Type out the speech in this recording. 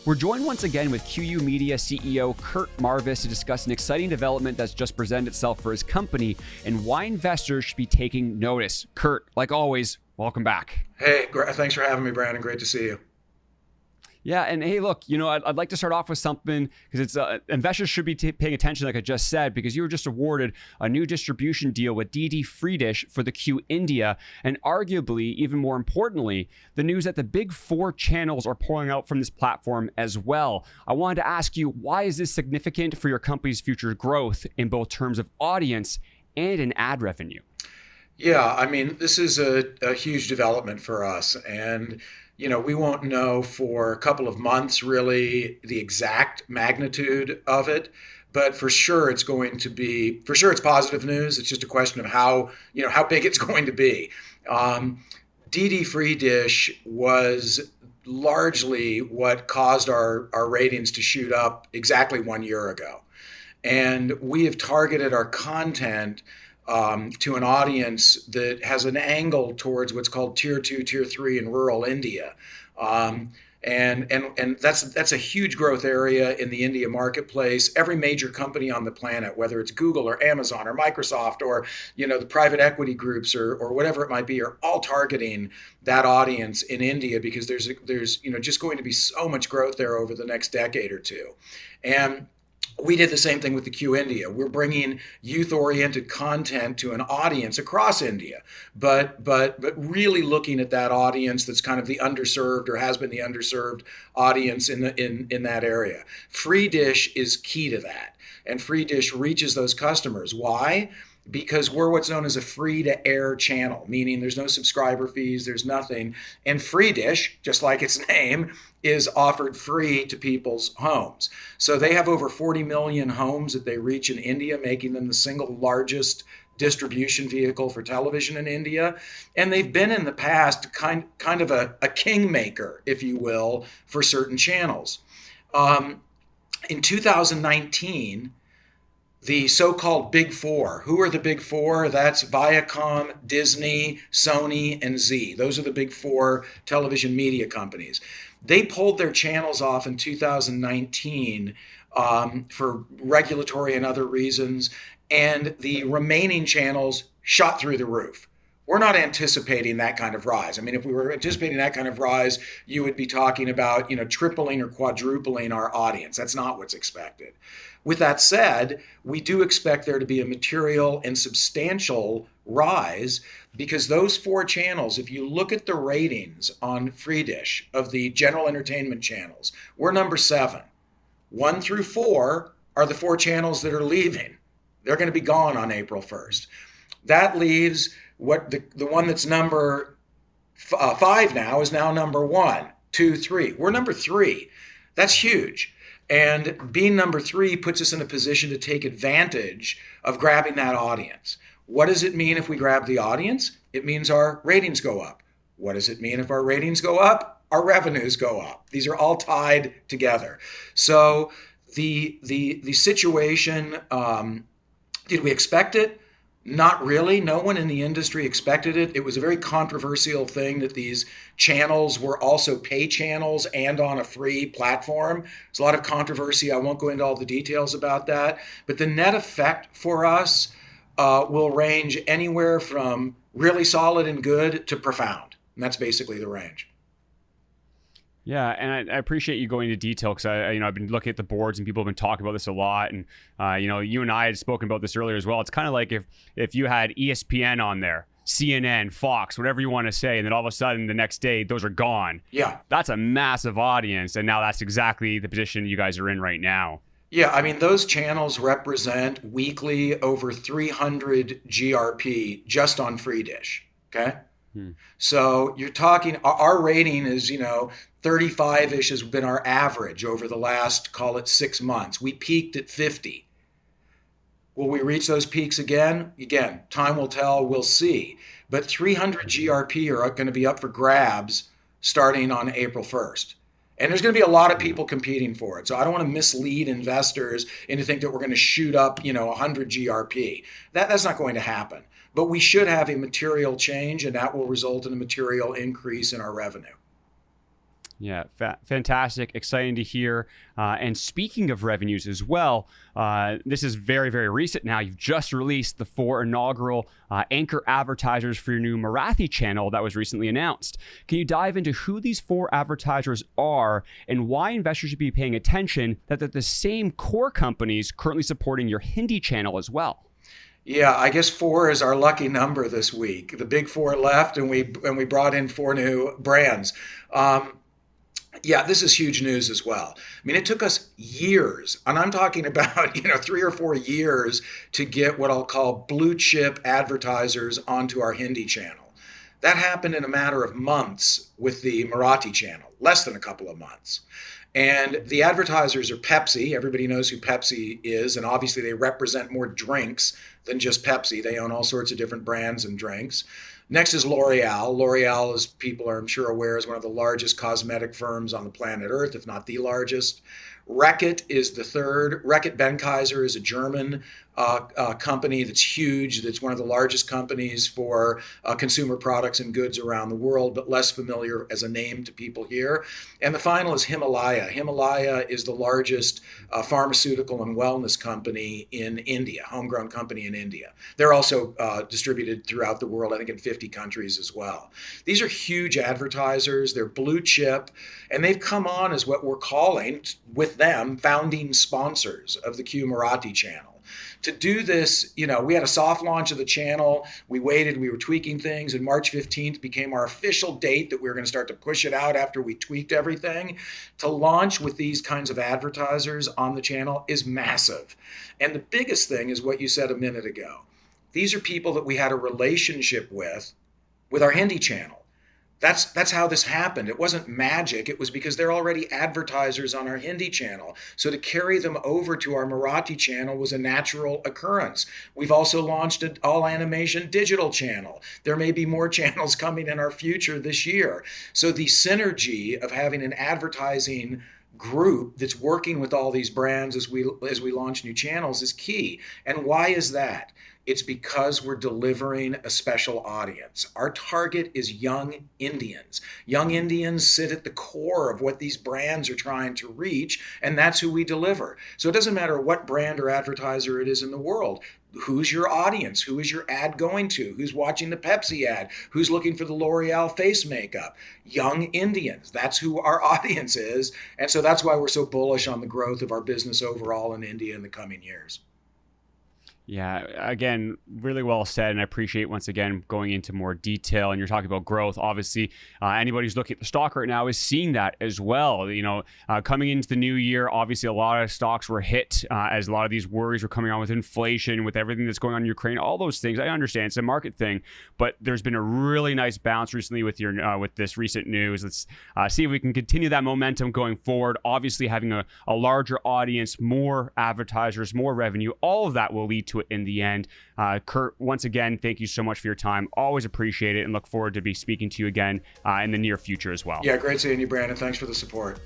We're joined once again with QYOU Media CEO Curt Marvis to discuss an exciting development that's just presented itself for his company and why investors should be taking notice. Curt, like always, welcome back. Hey, thanks for having me, Brandon. Great to see you. Yeah, and hey, look, I'd like to start off with something because it's investors should be paying attention, like I just said, because you were just awarded a new distribution deal with DD Free Dish for the QYOU India, and arguably, even more importantly, the news that the big four channels are pouring out from this platform as well. I wanted to ask you, why is this significant for your company's future growth in both terms of audience and in ad revenue? Yeah, I mean, this is a huge development for us. And, we won't know for a couple of months, really, the exact magnitude of it. But for sure, it's positive news. It's just a question of how big it's going to be. DD Free Dish was largely what caused our ratings to shoot up exactly 1 year ago. And we have targeted our content to an audience that has an angle towards what's called tier 2, tier 3 in rural India. And that's a huge growth area in the India marketplace. Every major company on the planet, whether it's Google or Amazon or Microsoft or the private equity groups or whatever it might be, are all targeting that audience in India because there's just going to be so much growth there over the next decade or two. And we did the same thing with the QYOU India. We're bringing youth-oriented content to an audience across India, but really looking at that audience that's kind of the underserved or has been the underserved audience in that area. Free Dish is key to that, and Free Dish reaches those customers. Why? Because we're what's known as a free-to-air channel, meaning there's no subscriber fees, there's nothing. And Free Dish, just like its name, is offered free to people's homes. So they have over 40 million homes that they reach in India, making them the single largest distribution vehicle for television in India. And they've been in the past kind of a kingmaker, if you will, for certain channels. In 2019, the so-called Big Four. Who are the Big Four? That's Viacom, Disney, Sony, and Z. Those are the Big Four television media companies. They pulled their channels off in 2019 for regulatory and other reasons, and the remaining channels shot through the roof. We're not anticipating that kind of rise. I mean, if we were anticipating that kind of rise, you would be talking about, tripling or quadrupling our audience. That's not what's expected. With that said, we do expect there to be a material and substantial rise because those four channels, if you look at the ratings on Free Dish of the general entertainment channels, we're number 7. 1 through 4 are the four channels that are leaving. They're going to be gone on April 1st. That leaves what the one that's number 5 now is now number 1, 2, 3. We're number 3. That's huge. And being number 3 puts us in a position to take advantage of grabbing that audience. What does it mean if we grab the audience? It means our ratings go up. What does it mean if our ratings go up? Our revenues go up. These are all tied together. So the situation, did we expect it? Not really. No one in the industry expected it. It was a very controversial thing that these channels were also pay channels and on a free platform. There's a lot of controversy. I won't go into all the details about that. But the net effect for us will range anywhere from really solid and good to profound. And that's basically the range. Yeah, and I appreciate you going into detail because I've been looking at the boards and people have been talking about this a lot, and you and I had spoken about this earlier as well. It's kind of like if you had ESPN on there, CNN, Fox, whatever you want to say, and then all of a sudden the next day those are gone. Yeah, that's a massive audience, and now that's exactly the position you guys are in right now. Yeah, I mean, those channels represent weekly over 300 GRP just on Free Dish. Okay. So you're talking, our rating is, 35-ish has been our average over the last, call it 6 months. We peaked at 50. Will we reach those peaks again? Again, time will tell, we'll see. But 300 GRP are going to be up for grabs starting on April 1st. And there's going to be a lot of people competing for it. So I don't want to mislead investors into think that we're going to shoot up, 100 GRP. That's not going to happen. But we should have a material change, and that will result in a material increase in our revenue. Yeah, fantastic. Exciting to hear. And speaking of revenues as well, this is very, very recent now. You've just released the 4 inaugural anchor advertisers for your new Marathi channel that was recently announced. Can you dive into who these 4 advertisers are and why investors should be paying attention that they're the same core companies currently supporting your Hindi channel as well? Yeah, I guess 4 is our lucky number this week. The big 4 left, and we brought in 4 new brands. Yeah, this is huge news as well. I mean, it took us years, and I'm talking about, 3 or 4 years to get what I'll call blue chip advertisers onto our Hindi channel. That happened in a matter of months with the Marathi channel, less than a couple of months. And the advertisers are Pepsi. Everybody knows who Pepsi is, and obviously they represent more drinks than just Pepsi. They own all sorts of different brands and drinks. Next is L'Oreal. L'Oreal, as people are, I'm sure, aware, is one of the largest cosmetic firms on the planet Earth, if not the largest. Reckitt is the third. Reckitt Benckiser is a German company that's huge, that's one of the largest companies for consumer products and goods around the world, but less familiar as a name to people here. And the final is Himalaya. Himalaya is the largest pharmaceutical and wellness company in India, homegrown company in India. They're also distributed throughout the world, I think in 50 countries as well. These are huge advertisers. They're blue chip, and they've come on as what we're calling, with them, founding sponsors of the QYOU Marathi channel. To do this, we had a soft launch of the channel. We waited, we were tweaking things, and March 15th became our official date that we were going to start to push it out after we tweaked everything. To launch with these kinds of advertisers on the channel is massive. And the biggest thing is what you said a minute ago. These are people that we had a relationship with our Hindi channel. That's how this happened. It wasn't magic. It was because they're already advertisers on our Hindi channel. So to carry them over to our Marathi channel was a natural occurrence. We've also launched an all animation digital channel. There may be more channels coming in our future this year. So the synergy of having an advertising group that's working with all these brands as we launch new channels is key. And why is that? It's because we're delivering a special audience. Our target is young Indians. Young Indians sit at the core of what these brands are trying to reach, and that's who we deliver. So it doesn't matter what brand or advertiser it is in the world. Who's your audience? Who is your ad going to? Who's watching the Pepsi ad? Who's looking for the L'Oreal face makeup? Young Indians. That's who our audience is. And so that's why we're so bullish on the growth of our business overall in India in the coming years. Yeah, again, really well said, and I appreciate once again going into more detail. And you're talking about growth. Obviously, anybody who's looking at the stock right now is seeing that as well. Coming into the new year, obviously a lot of stocks were hit as a lot of these worries were coming on with inflation, with everything that's going on in Ukraine, all those things. I understand it's a market thing, but there's been a really nice bounce recently with with this recent news. Let's see if we can continue that momentum going forward. Obviously, having a larger audience, more advertisers, more revenue, all of that will lead to it in the end. Curt, once again, thank you so much for your time. Always appreciate it and look forward to be speaking to you again in the near future as well. Yeah, great seeing you, Brandon. Thanks for the support.